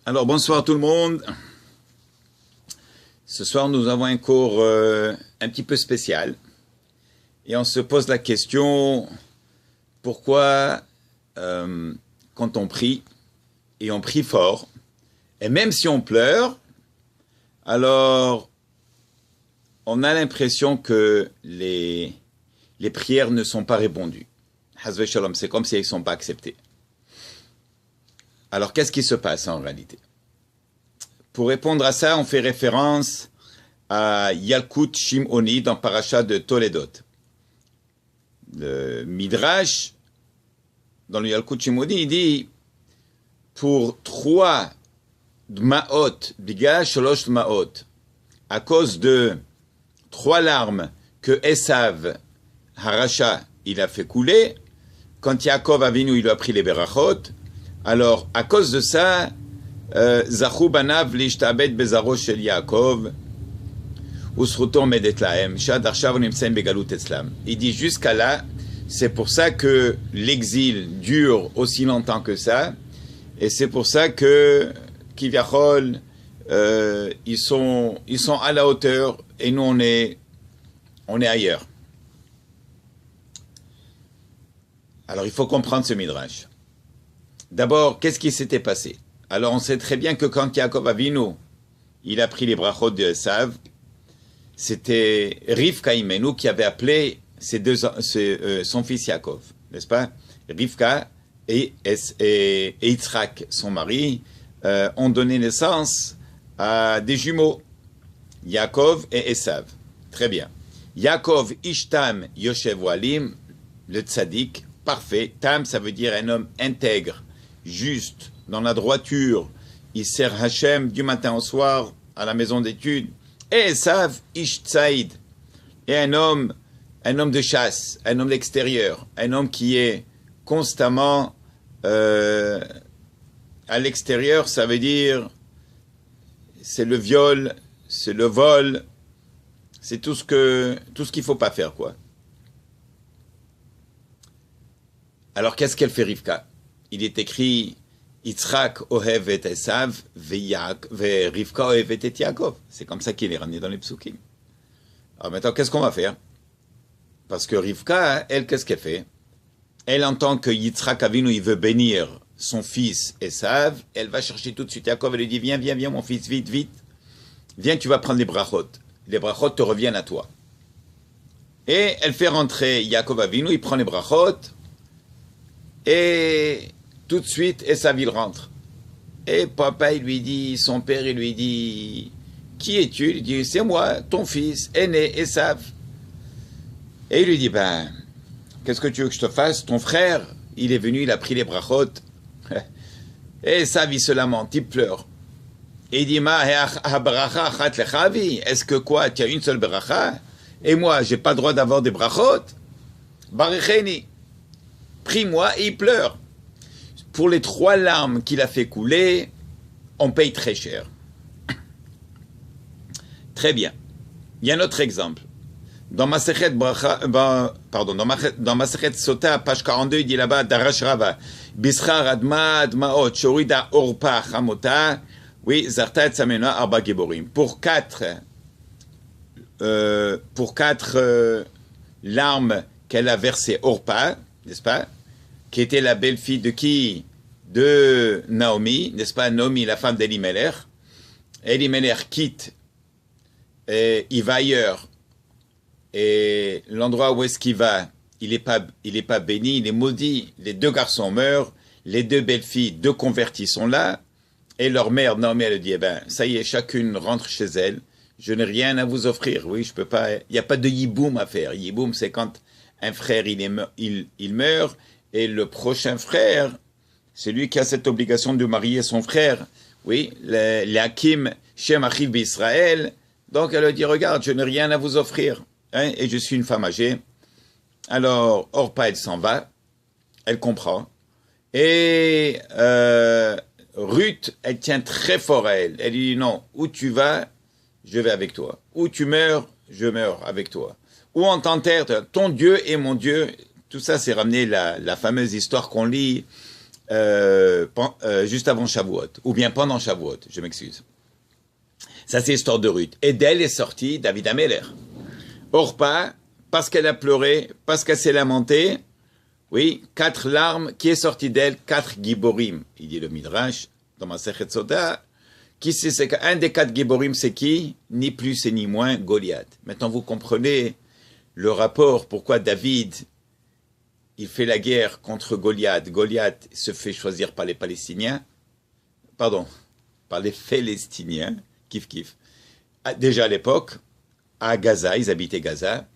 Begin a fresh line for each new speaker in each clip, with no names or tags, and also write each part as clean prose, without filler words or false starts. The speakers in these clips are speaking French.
Alors bonsoir tout le monde. Ce soir nous avons un cours un petit peu spécial et on se pose la question pourquoi quand on prie et on prie fort et même si on pleure, alors on a l'impression que les prières ne sont pas répondues. Hazve shalom, c'est comme si elles ne sont pas acceptées. Alors, qu'est-ce qui se passe en réalité? Pour répondre à ça, on fait référence à Yalkut Shimoni dans Parasha de Toledot. Le Midrash, dans le Yalkut Shimoni, il dit pour 3 dmaot, biga shalosh dmaot, à cause de 3 larmes que Esav, Harasha, il a fait couler, quand Yaakov Avinu, il lui a pris les berachot. Alors, à cause de ça, Zachu banav lishtabed bezaro shel Yaakov, usruto medet lahem, shad arshav nimtzaim begalut etzlam. Il dit jusqu'à là, c'est pour ça que l'exil dure aussi longtemps que ça, et c'est pour ça que Kivyachol, ils sont à la hauteur, et nous on est ailleurs. Alors, il faut comprendre ce midrash. D'abord, qu'est-ce qui s'était passé? Alors, on sait très bien que quand Yaakov Avinu, il a pris les brachot de Esav, c'était Rivka Imenu qui avait appelé son fils Yaakov, n'est-ce pas? Rivka et Yitzhak, son mari, ont donné naissance à des jumeaux, Yaakov et Esav. Très bien. Yaakov Ishtam Yoshev Walim, le tzaddik, parfait. Tam, ça veut dire un homme intègre, juste, dans la droiture. Il sert Hachem du matin au soir à la maison d'études. Et Esav, Ish Tzaïd, et un homme de chasse, un homme d'extérieur, un homme qui est constamment à l'extérieur, ça veut dire c'est le viol, c'est le vol, c'est tout ce qu'il faut pas faire, quoi. Alors, qu'est-ce qu'elle fait Rivka? Il est écrit Yitzhak ohev et Esav ve Rivka ohev et Yaakov. C'est comme ça qu'il est ramené dans les psukim. Alors maintenant, qu'est-ce qu'on va faire? Parce que Rivka, elle, qu'est-ce qu'elle fait? Elle entend que Yitzhak Avinu, il veut bénir son fils Esav. Elle va chercher tout de suite Yaakov. Elle lui dit, viens, mon fils, vite, vite. Viens, tu vas prendre les brachot. Les brachot te reviennent à toi. Et elle fait rentrer Yaakov Avinu, il prend les brachot. Et tout de suite, Esav, il rentre. Et papa, il lui dit, son père, il lui dit, qui es-tu? Il dit, c'est moi, ton fils, aîné, Esav. Et il lui dit, ben, qu'est-ce que tu veux que je te fasse? Ton frère, il est venu, il a pris les brachot. Et Esav, il se lamente, il pleure. Et il dit, est-ce que quoi, tu as une seule bracha? Et moi, j'ai pas le droit d'avoir des brachot? Baricheni. Prie-moi, et il pleure. Pour les 3 larmes qu'il a fait couler, on paye très cher. Très bien. Il y a un autre exemple. Dans Masechet Sota, page 42, il dit là-bas, Darash Rava, Bischar Adma Admaot, Shorida Orpa Chamota, oui, Zarta Tzamena Arba Geborim. Pour 4 larmes qu'elle a versées Orpa, n'est-ce pas? Qui était la belle-fille de qui? De Naomi, n'est-ce pas? Naomi, la femme d'Elimelech. Elimelech quitte, et il va ailleurs. Et l'endroit où est-ce qu'il va, il est pas béni, il est maudit. Les 2 garçons meurent, les 2 belles-filles, 2 convertis sont là. Et leur mère, Naomi, elle dit, eh ben, ça y est, chacune rentre chez elle. Je n'ai rien à vous offrir. Oui, je peux pas, il n'y a pas de yiboum à faire. Yiboum, c'est quand un frère, il meurt. Et le prochain frère, c'est lui qui a cette obligation de marier son frère. Oui, l'Hakim Shem Achiv B'Israël. Donc elle lui dit, regarde, je n'ai rien à vous offrir. Hein, et je suis une femme âgée. Alors, Orpa, elle s'en va. Elle comprend. Et Ruth, elle tient très fort à elle. Elle lui dit, non, où tu vas, je vais avec toi. Où tu meurs, je meurs avec toi. Où on t'enterre, ton Dieu est mon Dieu. Tout ça, c'est ramené la fameuse histoire qu'on lit juste avant Shavuot, ou bien pendant Shavuot, je m'excuse. Ça, c'est l'histoire de Ruth. Et d'elle est sorti David Améler. Orpa, parce qu'elle a pleuré, parce qu'elle s'est lamentée, oui, 4 larmes, qui est sorti d'elle, 4 giborim. Il dit le Midrash, dans ma Sechet Soda, un des 4 giborim, c'est qui? Ni plus et ni moins, Goliath. Maintenant, vous comprenez le rapport, pourquoi David, il fait la guerre contre Goliath. Goliath se fait choisir par les Palestiniens, pardon, par les Philistiniens, kif kif. Déjà à l'époque, à Gaza, ils habitaient Gaza,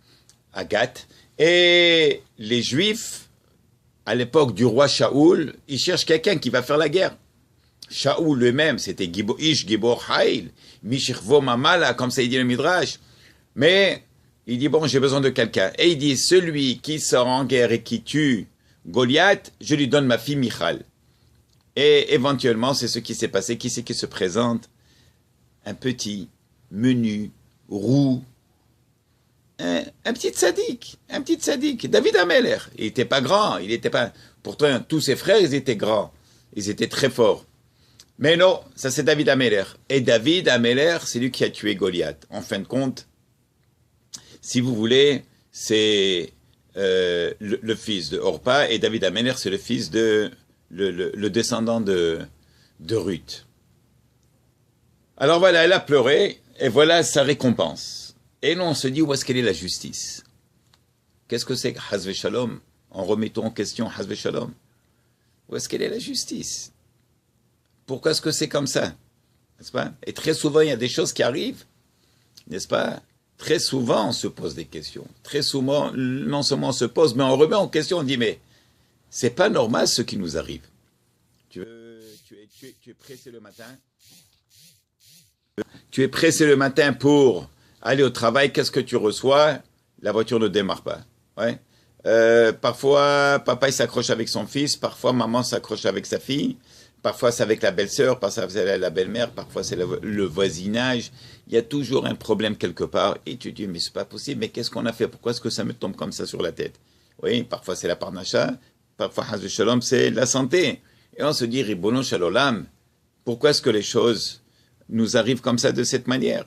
à Gath, et les Juifs, à l'époque du roi Shaoul, ils cherchent quelqu'un qui va faire la guerre. Shaoul lui-même, c'était Ish Gibor Haïl, Mishirvo Mamala, comme ça il dit le Midrash. Mais il dit, bon, j'ai besoin de quelqu'un. Et il dit, celui qui sort en guerre et qui tue Goliath, je lui donne ma fille Michal. Et éventuellement, c'est ce qui s'est passé. Qui c'est qui se présente? Un petit, menu, roux, un petit sadique, David Améler. Il n'était pas grand, il n'était pas... Pourtant, tous ses frères, ils étaient grands, ils étaient très forts. Mais non, ça c'est David Améler. Et David Améler, c'est lui qui a tué Goliath. En fin de compte, si vous voulez, c'est le fils de Orpa, et David Améler, c'est le fils de... le descendant de Ruth. Alors voilà, elle a pleuré, et voilà sa récompense. Et nous, on se dit, où est-ce qu'elle est la justice? Qu'est-ce que c'est que Hazve Shalom? En remettant en question Hazve Shalom. Où est-ce qu'elle est la justice? Pourquoi est-ce que c'est comme ça? N'est-ce pas? Et très souvent, il y a des choses qui arrivent, n'est-ce pas? Très souvent, on se pose des questions. Très souvent, non seulement on se pose, mais on remet en question, on dit, mais c'est pas normal ce qui nous arrive. Tu es pressé le matin? Tu es pressé le matin pour aller au travail, qu'est-ce que tu reçois? La voiture ne démarre pas. Ouais. Parfois, papa il s'accroche avec son fils, parfois maman s'accroche avec sa fille, parfois c'est avec la belle-sœur, parfois c'est la belle-mère, parfois c'est le voisinage. Il y a toujours un problème quelque part. Et tu te dis, mais c'est pas possible, mais qu'est-ce qu'on a fait? Pourquoi est-ce que ça me tombe comme ça sur la tête? Oui, parfois c'est la parnacha, parfois Hazve Shalom, c'est la santé. Et on se dit, Ribono Shalolam, pourquoi est-ce que les choses nous arrivent comme ça de cette manière?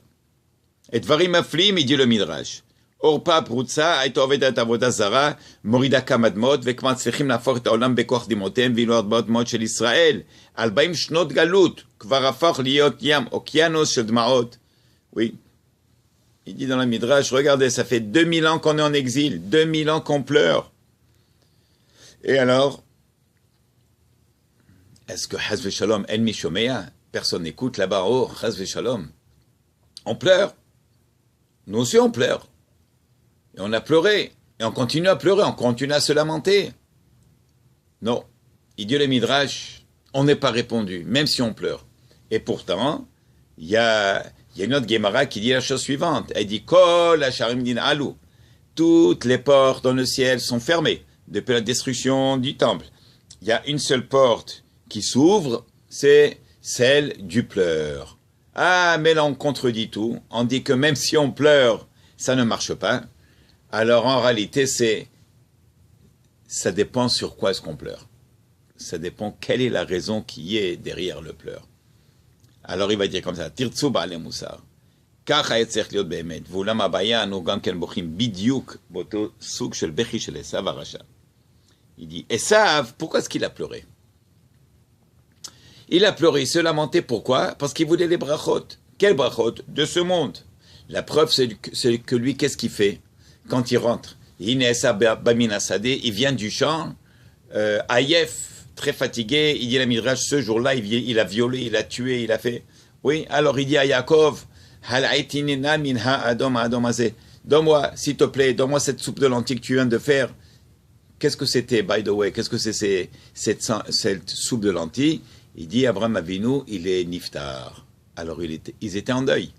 Et Dvarim Aflim, il dit le Midrash. Orpa Prutsa, Aïto Avedat Avoda Zara, Morida Kamadmot, Vekmat Sfechim Lafor et Olam Bekoch Dimotem, Vilo Adbot Mot Shel Israël, Albaim Shnot Galut, Kvar Afoch Liot Yam, Okianos Shel Dmaot. Oui. Il dit dans le Midrash, regardez, ça fait 2000 ans qu'on est en exil, 2000 ans qu'on pleure. Et alors, est-ce que Hazve Shalom, El Mishomea, personne n'écoute là-bas, oh, Hazve Shalom. On pleure. Nous aussi, on pleure. Et on a pleuré. Et on continue à pleurer. On continue à se lamenter. Non. Il dit le Midrash, on n'est pas répondu, même si on pleure. Et pourtant, il y a une autre Gemara qui dit la chose suivante. Elle dit, Kol Hasharim Din Alu. Toutes les portes dans le ciel sont fermées depuis la destruction du temple. Il y a une seule porte qui s'ouvre, c'est celle du pleur. Ah, mais là on contredit tout. On dit que même si on pleure, ça ne marche pas. Alors en réalité, ça dépend sur quoi est-ce qu'on pleure. Ça dépend quelle est la raison qui est derrière le pleur. Alors il va dire comme ça, Tirtsu ba'ale musar. Kach היה צריך להיות באמת, ואולם הבעיה אנו גם כן בוכים בדיוק באותו סוג של בכי של עשיו הרשע. Il dit, Esav, pourquoi est-ce qu'il a pleuré? Il a pleuré, il se lamentait, pourquoi? Parce qu'il voulait les brachot. Quelles brachot? De ce monde. La preuve, c'est que lui, qu'est-ce qu'il fait quand il rentre? Il vient du champ, Ayef, très fatigué, il dit la Midrash, ce jour-là, il a violé, il a tué, il a fait... Oui, alors il dit à Yaakov, donne-moi, s'il te plaît, donne-moi cette soupe de lentilles que tu viens de faire. Qu'est-ce que c'était, by the way? Qu'est-ce que c'est cette soupe de lentilles? Il dit, Abraham Avinu, il est niftar. Alors ils étaient en deuil.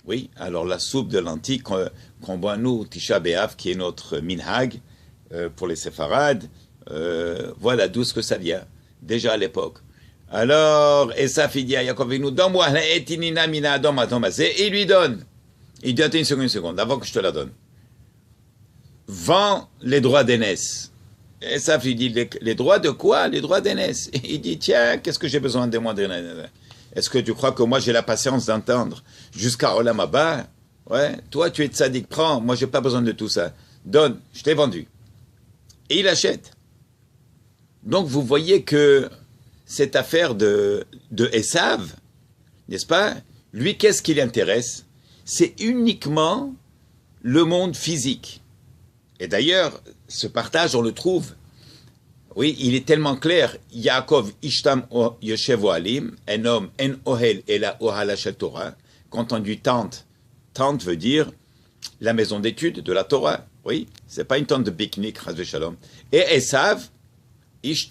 Oui, alors la soupe de lentilles qu'on boit nous, Tisha B'Av, qui est notre minhag pour les séfarades, voilà d'où ce que ça vient, déjà à l'époque. Alors, Esaf il dit à Yaakov Avinu, donne-moi, et il lui donne. Il dit, attends une seconde, avant que je te la donne. Vends les droits d'aînesse. Esav lui dit, les droits de quoi? Les droits d'aînesse. Il dit, tiens, qu'est-ce que j'ai besoin de moi? Est-ce que tu crois que moi j'ai la patience d'entendre jusqu'à Olam Haba? Ouais, toi tu es tzaddik, prends, moi j'ai pas besoin de tout ça. Donne, je t'ai vendu. Et il achète. Donc vous voyez que cette affaire de Esav, n'est-ce pas? Lui, qu'est-ce qui l'intéresse? C'est uniquement le monde physique. Et d'ailleurs, ce partage, on le trouve. Oui, il est tellement clair. Yaakov Ishtam Yoshev Alim, un homme, en ohel et la ohala Torah. Quand on dit tente, tente veut dire la maison d'études de la Torah. Oui, c'est pas une tente de pique-nique, Chazve Shalom. Et Esav, Ish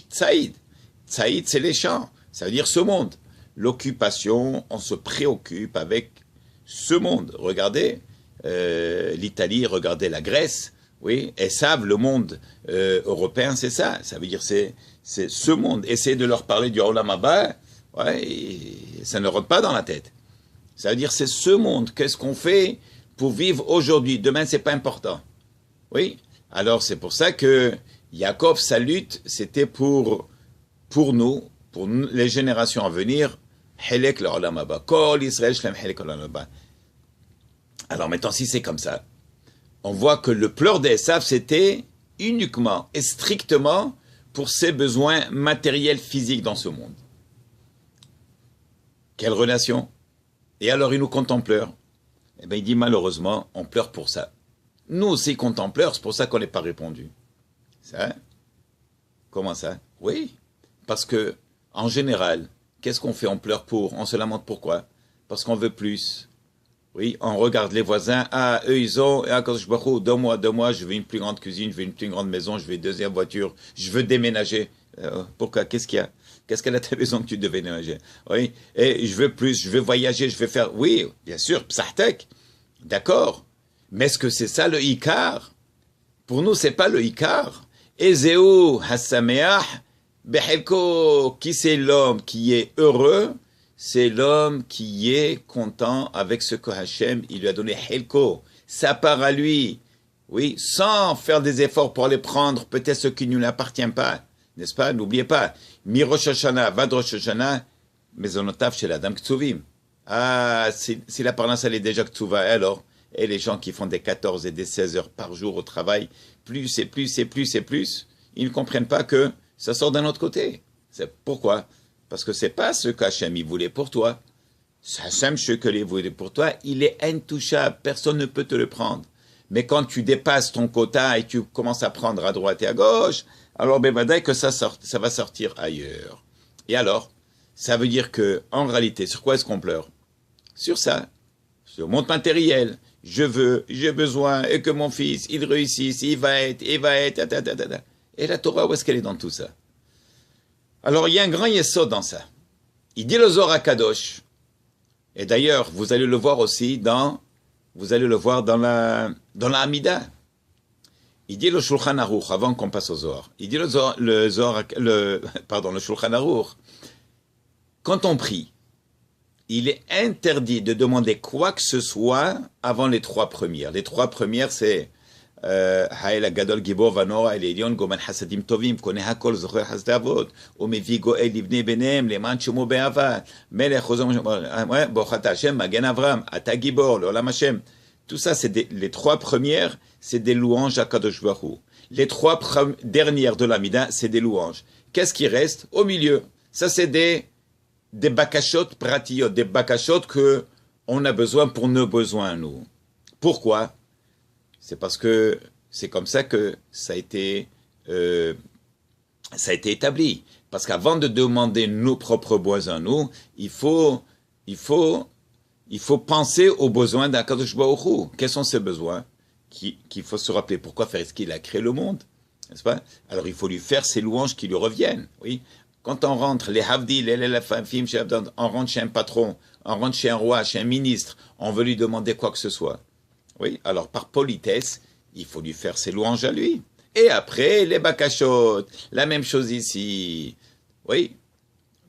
Tsaïd. Tsaïd, c'est les champs. Ça veut dire ce monde. L'occupation, on se préoccupe avec ce monde. Regardez l'Italie, regardez la Grèce. Oui, Esav, le monde européen, c'est ça. Ça veut dire c'est ce monde. Essayez de leur parler du Olam Haba, ouais, ça ne rentre pas dans la tête. Ça veut dire c'est ce monde. Qu'est-ce qu'on fait pour vivre aujourd'hui? Demain, c'est pas important. Oui. Alors c'est pour ça que Yaakov, sa lutte, c'était pour nous, pour les générations à venir. Helek l'Olam Haba. Kol Israël shlem helek l'Olam Haba. Alors maintenant, si c'est comme ça, on voit que le pleur d'Esav, c'était uniquement et strictement pour ses besoins matériels physiques dans ce monde. Quelle relation? Et alors il nous contempleur. Eh bien il dit malheureusement, on pleure pour ça. Nous aussi contempleurs, c'est pour ça qu'on n'est pas répondu. Ça? Comment ça? Oui, parce que en général, qu'est-ce qu'on fait? On pleure pour, on se lamente pourquoi? Parce qu'on veut plus. Oui, on regarde les voisins, ah, eux ils ont, ah, quand je vois, 2 mois, je veux une plus grande cuisine, je veux une plus grande maison, je veux une deuxième voiture, je veux déménager. Pourquoi? Qu'est-ce qu'il y a? Qu'est-ce qu'elle a ta maison que tu devais déménager? Oui, et je veux plus, je veux voyager, je veux faire, oui, bien sûr, psahtek, d'accord, mais est-ce que c'est ça le Ikar? Pour nous, c'est pas le Ikar. Ezeu Hassameach Behelko, qui c'est l'homme qui est heureux? C'est l'homme qui est content avec ce que Hachem, il lui a donné Helko, sa part à lui, oui, sans faire des efforts pour aller prendre peut-être ce qui ne lui appartient pas, n'est-ce pas? N'oubliez pas, Mi Rosh Hashanah, Vad Rosh Hashanah, Mezonotav chez la dame Ktsuvim. Ah, si la parnassa elle est déjà Ktsuva, alors, et les gens qui font des 14 et des 16 heures par jour au travail, plus et plus et plus et plus, ils ne comprennent pas que ça sort d'un autre côté. C'est pourquoi? Parce que c'est pas ce qu'Hachem il voulait pour toi. Hachem, ce que il voulait pour toi, il est intouchable. Personne ne peut te le prendre. Mais quand tu dépasses ton quota et tu commences à prendre à droite et à gauche, alors ben que ça va sortir ailleurs. Et alors, ça veut dire que en réalité, sur quoi est-ce qu'on pleure? Sur ça, sur le monde matériel. Je veux, j'ai besoin, et que mon fils, il réussisse, il va être, Et la Torah, où est-ce qu'elle est dans tout ça? Alors, il y a un grand yesod dans ça. Il dit le Zohar Kadosh. Et d'ailleurs, vous allez le voir aussi dans la Hamida. Il dit le Shulchan Aruch, avant qu'on passe au Zohar. Il dit le Shulchan Aruch. Quand on prie, il est interdit de demander quoi que ce soit avant les 3 premières. Les 3 premières, c'est Haïl Gadol Gibor Vanora El Elion Goman Hasadim Tovim Koneh Hakol Zocher Hasdavot Umevi Goel Livnei Benem Leman Shemo Be'ava Melech Chozom Bochat Hashem Magen Avram Ata Gibor L'Olam Hashem. Tout ça, c'est les 3 premières, c'est des louanges à Kadosh Baruch Hu. Les 3 dernières de l'Amida, c'est des louanges. Qu'est-ce qui reste au milieu? Ça, c'est des bakashot pratiyot, des bakashot que on a besoin pour nos besoins, nous. Pourquoi? C'est parce que c'est comme ça que ça a été établi. Parce qu'avant de demander nos propres besoins, nous, il faut penser aux besoins d'Akadosh Baruch Hu. Quels sont ces besoins? Qu'il faut se rappeler. Pourquoi faire? Est-ce qu'il a créé le monde? N'est-ce pas? Alors il faut lui faire ces louanges qui lui reviennent. Oui. Quand on rentre, les Havdi, les Fafim, on rentre chez un patron, on rentre chez un roi, chez un ministre, on veut lui demander quoi que ce soit. Oui, alors par politesse, il faut lui faire ses louanges à lui. Et après, les bakashot, la même chose ici. Oui,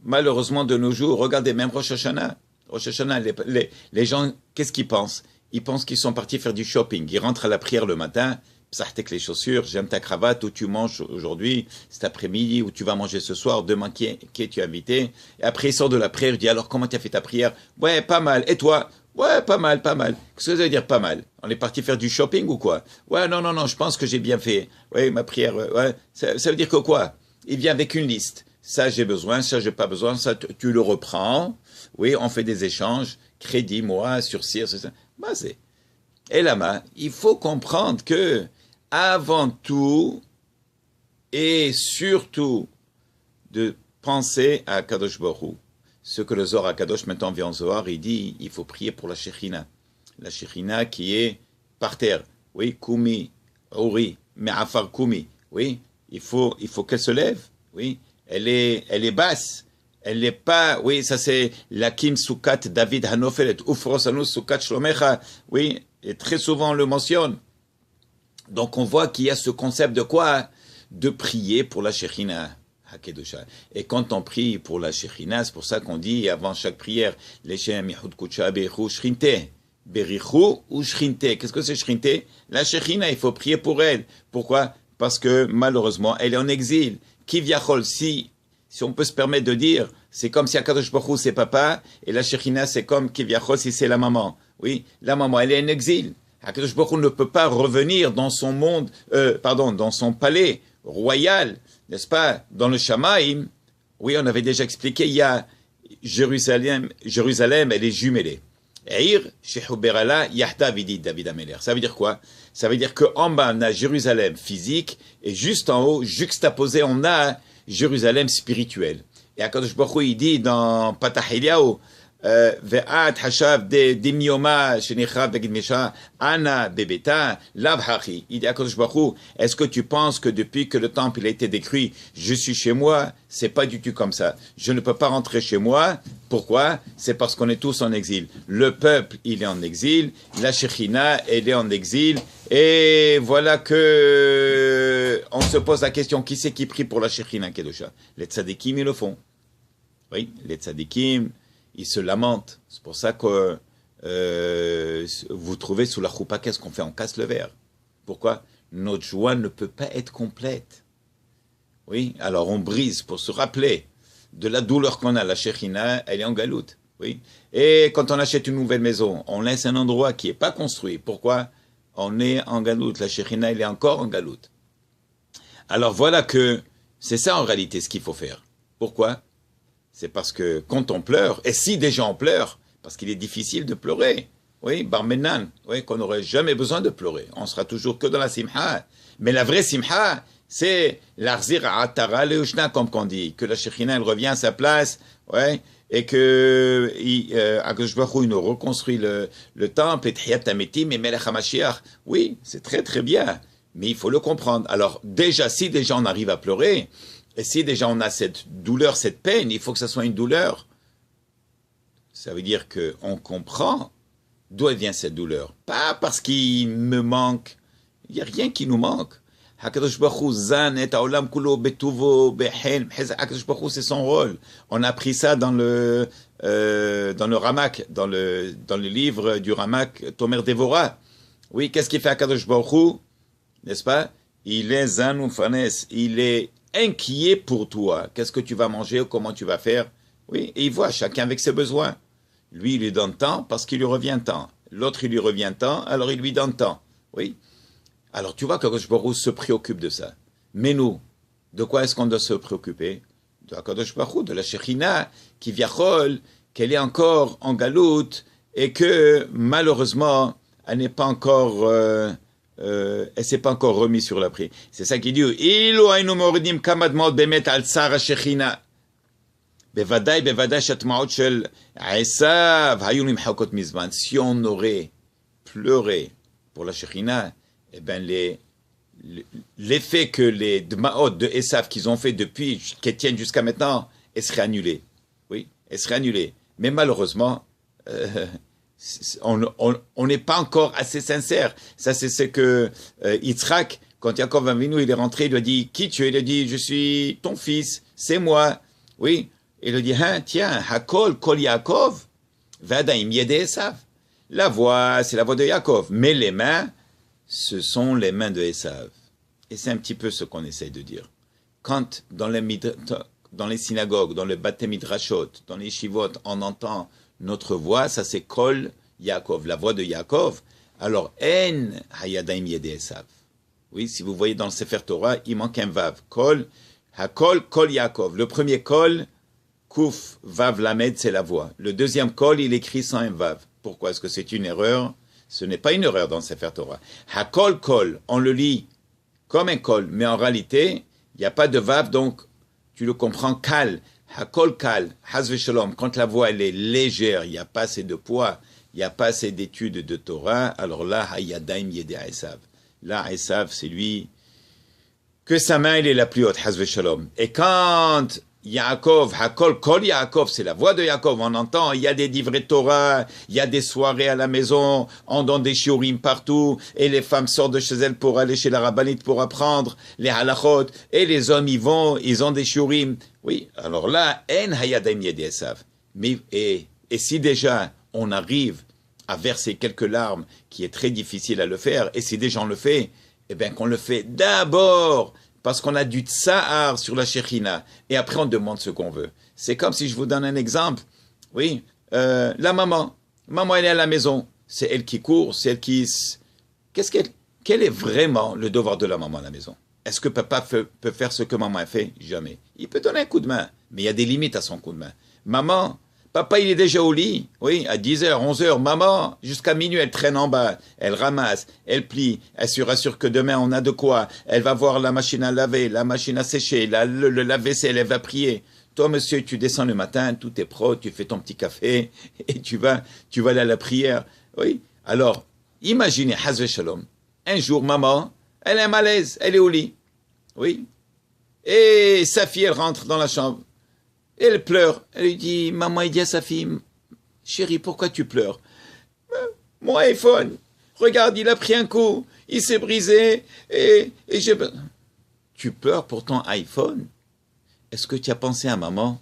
malheureusement de nos jours, regardez, même Rosh Hashanah. Rosh Hashanah, les gens, qu'est-ce qu'ils pensent? Ils pensent qu'ils sont partis faire du shopping. Ils rentrent à la prière le matin, psahtek les chaussures, j'aime ta cravate, où tu manges aujourd'hui, cet après-midi, où tu vas manger ce soir, demain, qui es-tu invité? Et après, il sort de la prière, il dit, alors, comment tu as fait ta prière? Ouais, pas mal. Et toi? Ouais, pas mal, pas mal. Qu'est-ce que ça veut dire pas mal? On est parti faire du shopping ou quoi? Ouais, non, non, non, je pense que j'ai bien fait. Ouais, ma prière, ouais. Ça veut dire que quoi? Il vient avec une liste. Ça, j'ai besoin, ça, j'ai pas besoin, ça, tu le reprends. Oui, on fait des échanges. Crédit, moi, surcir, c'est ça. Bah, c'est. Et là-bas, il faut comprendre que, avant tout, et surtout, de penser à Kadosh Baruch Hu. Ce que le Zohar HaKadosh maintenant vient en Zohar, il dit, il faut prier pour la Shekhinah. La Shekhinah qui est par terre. Oui, Kumi, Uri, Me'afar Kumi. Oui, il faut qu'elle se lève. Oui, elle est basse. Elle n'est pas, oui, ça c'est l'Akim Sukat David Hanofelet, Ufrosanus Sukat Shlomecha. Oui, et très souvent on le mentionne. Donc on voit qu'il y a ce concept de quoi? De prier pour la Shekhinah. Et quand on prie pour la Shekhinah, c'est pour ça qu'on dit avant chaque prière, Leshem Yehud Kutsha Berichu Shrinte. Berichu ou Shrinte. Qu'est-ce que c'est Shrinte? La Shekhinah, il faut prier pour elle. Pourquoi? Parce que malheureusement, elle est en exil. Kivyachol, si on peut se permettre de dire, c'est comme si Akadosh Baruch Hu c'est papa, et la Shekhinah c'est comme Kivyachol si c'est la maman. Oui, la maman, elle est en exil. Akadosh Baruch Hu ne peut pas revenir dans son monde, dans son palais royal, n'est-ce pas, dans le Shamaïm. Oui, on avait déjà expliqué, il y a Jérusalem, elle est jumelée. Eir, Shehuberala, Yahda Vidi David Ameler. Ça veut dire quoi? Ça veut dire qu'en bas, on a Jérusalem physique, et juste en haut, juxtaposé, on a Jérusalem spirituel. Et Akadosh Baruch Hu, il dit dans Patah Eliyahu, Ve'at hashav de mioma shenichav begid mesha ana bebeta lavhachi. Il dit à Akadosh Baruch Hu, est-ce que tu penses que depuis que le temple a été détruit, je suis chez moi? C'est pas du tout comme ça. Je ne peux pas rentrer chez moi. Pourquoi? C'est parce qu'on est tous en exil. Le peuple, il est en exil. La Shekhinah, elle est en exil. Et voilà que on se pose la question, qui c'est qui prie pour la Shekhinah Kedosha? Les tzadikim, ils le font. Oui, les tzadikim, ils se lamentent. C'est pour ça que vous trouvez sous la choupa, qu'est-ce qu'on fait? On casse le verre. Pourquoi? Notre joie ne peut pas être complète. Oui, alors on brise pour se rappeler de la douleur qu'on a. La Shekhinah, elle est en galoute. Oui. Et quand on achète une nouvelle maison, on laisse un endroit qui n'est pas construit. Pourquoi? On est en galoute. La Shekhinah, elle est encore en galoute. Alors voilà que c'est ça en réalité ce qu'il faut faire. Pourquoi? C'est parce que quand on pleure, et si des gens pleurent, parce qu'il est difficile de pleurer, oui, Barmenan, oui, qu'on n'aurait jamais besoin de pleurer. On sera toujours que dans la simha. Mais la vraie simha, c'est l'arzir atara leushna, comme qu'on dit, que la Shekhinah, elle revient à sa place, ouais, et que Akadosh Baruch Hu, il nous reconstruit le temple, et Tchiyat Hametim, et Melech HaMashiach. Oui, c'est très très bien, mais il faut le comprendre. Alors déjà, si déjà on arrive à pleurer, et si déjà on a cette douleur, cette peine, il faut que ça soit une douleur. Ça veut dire qu'on comprend d'où elle vient cette douleur. Pas parce qu'il me manque. Il n'y a rien qui nous manque. Hakadosh Baruch Hu zan et haolam kulo betuvo behen. Hakadosh Baruch Hu, c'est son rôle. On a appris ça dans le Ramak, dans le livre du Ramak, Tomer Devora. Oui, qu'est-ce qu'il fait Hakadosh Baruch Hu? N'est-ce pas? Il est zan ou fanes. Il est inquiet pour toi. Qu'est-ce que tu vas manger ou comment tu vas faire? Oui, et il voit chacun avec ses besoins. Lui, il lui donne tant parce qu'il lui revient tant. L'autre, il lui revient tant, alors il lui donne tant. Oui. Alors tu vois qu'Akadosh Baruch Hu se préoccupe de ça. Mais nous, de quoi est-ce qu'on doit se préoccuper? De Akadosh Baruch Hu, de la Shekhinah, qui viachol, qu'elle est encore en galoute et que malheureusement, elle n'est pas encore... elle s'est pas encore remise sur la prière. C'est ça qu'il dit. Ilu aynu moridim kamad maot bemet al tsar Shekhinah. Bevadai shatmaot shel Esav hayu nimchakot mizman. Si on aurait pleuré pour la Shekhinah, eh ben l'effet que les dmaot de Esav qu'ils ont fait depuis qu'elles tiennent jusqu'à maintenant, elles seraient annulées. Oui, elles seraient annulées. Mais malheureusement, on n'est pas encore assez sincère. Ça, c'est ce que Yitzhak, quand Yaakov Avinu, il est rentré, il lui a dit, qui tu es? Il a dit, je suis ton fils, c'est moi. Oui. Il lui dit, hein, tiens, Hakol, Kol Yaakov, Vadaim Yede Esav. La voix, c'est la voix de Yaakov. Mais les mains, ce sont les mains de Esav. Et c'est un petit peu ce qu'on essaye de dire. Quand dans les synagogues, dans le Bate Midrashot, dans les Shivot, on entend notre voix, ça c'est Kol Yaakov, la voix de Yaakov. Alors, En Hayadaim Yede Esav. Oui, si vous voyez dans le Sefer Torah, il manque un Vav. Kol, Hakol, Kol Yaakov. Le premier Kol, Kuf, Vav Lamed, c'est la voix. Le deuxième Kol, il écrit sans un Vav. Pourquoi est-ce que c'est une erreur? Ce n'est pas une erreur dans le Sefer Torah. Hakol, Kol, on le lit comme un Kol, mais en réalité, il n'y a pas de Vav, donc tu le comprends Kal. Hakol Kal, Hazve Shalom. Quand la voix elle est légère, il n'y a pas assez de poids, il n'y a pas assez d'études de Torah, alors là, Hayadaim Yede Esav. Là, Esav, c'est lui que sa main, elle est la plus haute, Hazve Shalom. Et quand Yaakov, Hakol, Kol Yaakov, c'est la voix de Yaakov, on entend, il y a des livrets Torah, il y a des soirées à la maison, on donne des shiurim partout, et les femmes sortent de chez elles pour aller chez la rabbinite pour apprendre les halachot, et les hommes y vont, ils ont des shiurim. Oui, alors là, En Hayadaim Yede Esav. Mais, et si déjà on arrive à verser quelques larmes, qui est très difficile à le faire, et si déjà on le fait, eh bien qu'on le fait d'abord parce qu'on a du tsahar sur la Shekhinah, et après on demande ce qu'on veut. C'est comme si je vous donne un exemple. Oui, la maman. Maman, elle est à la maison. C'est elle qui court, c'est elle qui... Quel est vraiment le devoir de la maman à la maison? Est-ce que papa peut faire ce que maman a fait? Jamais. Il peut donner un coup de main, mais il y a des limites à son coup de main. Maman, papa, il est déjà au lit. Oui, à 10h, 11h. Maman, jusqu'à minuit, elle traîne en bas. Elle ramasse, elle plie. Elle se rassure que demain, on a de quoi. Elle va voir la machine à laver, la machine à sécher, le lave-vaisselle, elle va prier. Toi, monsieur, tu descends le matin, tout est pro, tu fais ton petit café et tu vas aller à la prière. Oui. Alors, imaginez, Hazve Shalom. Un jour, maman, elle a un malaise, elle est au lit. Oui. Et sa fille, elle rentre dans la chambre. Elle pleure. Elle lui dit, maman, il dit à sa fille, chérie, pourquoi tu pleures? Mon iPhone, regarde, il a pris un coup, il s'est brisé, et j'ai... Tu pleures pour ton iPhone? Est-ce que tu as pensé à maman?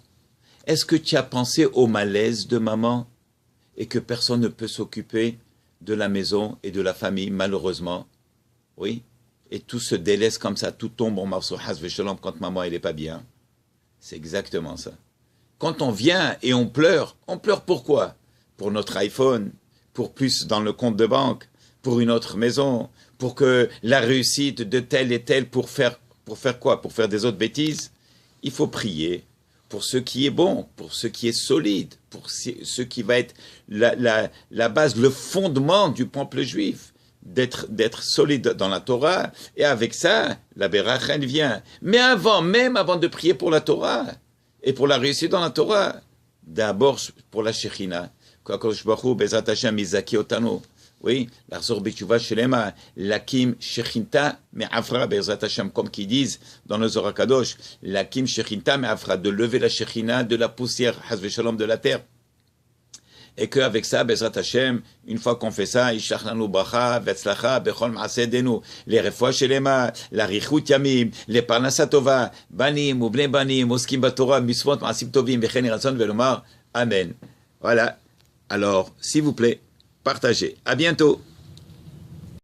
Est-ce que tu as pensé au malaise de maman? Et que personne ne peut s'occuper de la maison et de la famille, malheureusement? Oui. Et tout se délaisse comme ça, tout tombe en morceaux, Hazve Shalom, quand maman, elle n'est pas bien. C'est exactement ça. Quand on vient et on pleure pourquoi? Pour notre iPhone, pour plus dans le compte de banque, pour une autre maison, pour que la réussite de tel et tel, pour faire quoi? Pour faire des autres bêtises? Il faut prier pour ce qui est bon, pour ce qui est solide, pour ce qui va être la base, le fondement du peuple juif, d'être solide dans la Torah, et avec ça, la Beracha vient. Mais même avant de prier pour la Torah, et pour la réussite dans la Torah, d'abord pour la Shekhinah, qu'Akadosh Baruch Hu Bezrat Hashem Izaki Otanu, oui, l'Arzor B'Tshuva Shelema, Lakim Shechinta Me'afra Bezrat Hashem, comme qu'ils disent dans le Zohar Kadosh, Lakim Shechinta Me'afra, de lever la Shekhinah de la poussière, Hazve Shalom, de la terre. Et qu'avec ça, Bezrat Hashem, une fois qu'on fait ça, Yishach lanu bracha, vetzlacha, bechol ma'aseh yedenu, les refoua shelema, la richut yamim, les parnasa tova, banim, ou bnei banim, oskim batorah, misvot, ma'asim tovim, vechen yiratzon, velomar, amen. Voilà. Alors, s'il vous plaît, partagez. À bientôt.